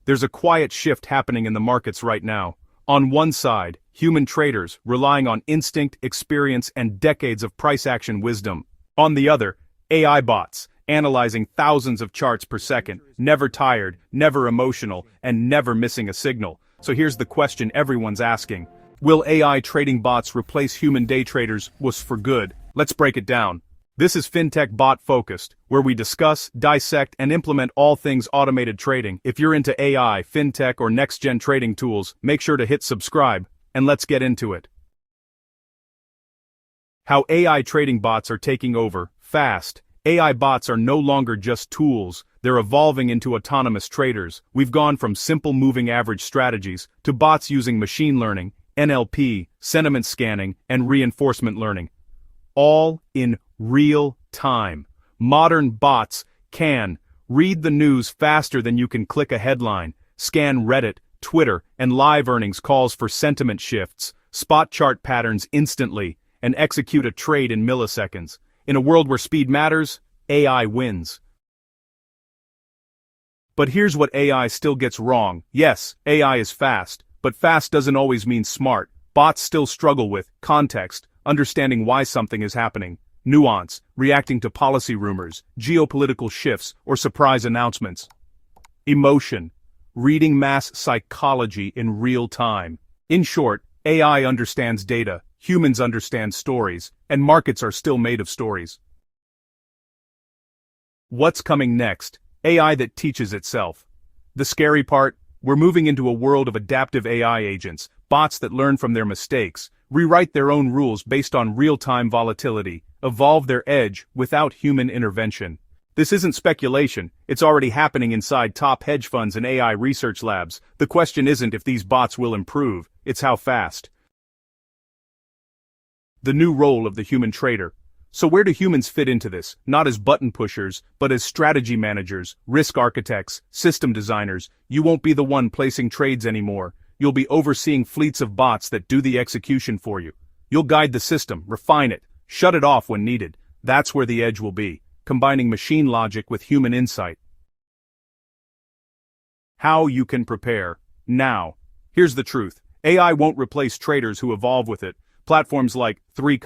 there's a quiet shift happening in the markets right now. On one side, human traders relying on instinct, experience, and decades of price action wisdom. On the other, AI bots, analyzing thousands of charts per second, never tired, never emotional, and never missing a signal. So here's the question everyone's asking. Will AI trading bots replace human day traders for good? Let's break it down. This is Fintech Bot Focused, where we discuss, dissect, and implement all things automated trading. If you're into AI, fintech, or next-gen trading tools, make sure to hit subscribe, and let's get into it. How AI trading bots are taking over, fast. AI bots are no longer just tools, they're evolving into autonomous traders. We've gone from simple moving average strategies to bots using machine learning, NLP, sentiment scanning, and reinforcement learning. All in real time. Modern bots can read the news faster than you can click a headline, scan Reddit, Twitter, and live earnings calls for sentiment shifts, spot chart patterns instantly, and execute a trade in milliseconds. In a world where speed matters, AI wins. But here's what AI still gets wrong. Yes, AI is fast, but fast doesn't always mean smart. Bots still struggle with context, understanding why something is happening, nuance, reacting to policy rumors, geopolitical shifts, or surprise announcements. Emotion, reading mass psychology in real time. In short, AI understands data, humans understand stories, and markets are still made of stories. What's coming next? AI that teaches itself. The scary part? We're moving into a world of adaptive AI agents, bots that learn from their mistakes, rewrite their own rules based on real-time volatility, evolve their edge without human intervention. This isn't speculation, it's already happening inside top hedge funds and AI research labs. The question isn't if these bots will improve, it's how fast. The new role of the human trader. So where do humans fit into this? Not as button pushers, but as strategy managers, risk architects, system designers. You won't be the one placing trades anymore. You'll be overseeing fleets of bots that do the execution for you. You'll guide the system, refine it, shut it off when needed. That's where the edge will be, combining machine logic with human insight. How you can prepare. Now. Here's the truth. AI won't replace traders who evolve with it. Platforms like 3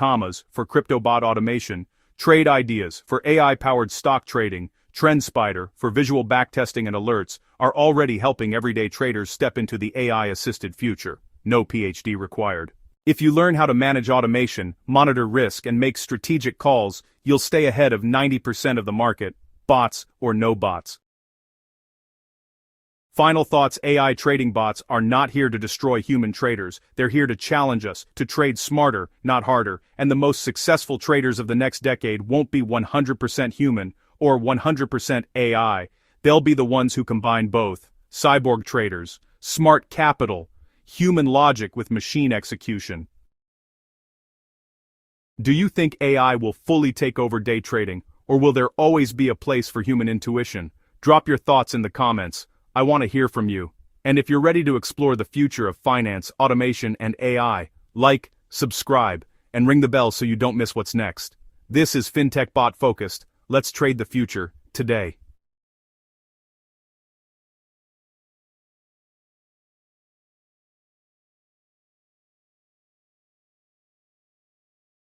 for crypto bot automation, Trade Ideas for AI-powered stock trading, TrendSpider for visual backtesting and alerts are already helping everyday traders step into the AI-assisted future. No PhD required. If you learn how to manage automation, monitor risk, and make strategic calls, you'll stay ahead of 90% of the market, bots or no bots. Final thoughts. AI trading bots are not here to destroy human traders. They're here to challenge us, to trade smarter, not harder, and the most successful traders of the next decade won't be 100% human or 100% AI. They'll be the ones who combine both. Cyborg traders, smart capital, human logic with machine execution. Do you think AI will fully take over day trading, or will there always be a place for human intuition? Drop your thoughts in the comments. I want to hear from you. And if you're ready to explore the future of finance, automation, and AI, like, subscribe, and ring the bell so you don't miss what's next. This is Fintech Bot Focused. Let's trade the future, today.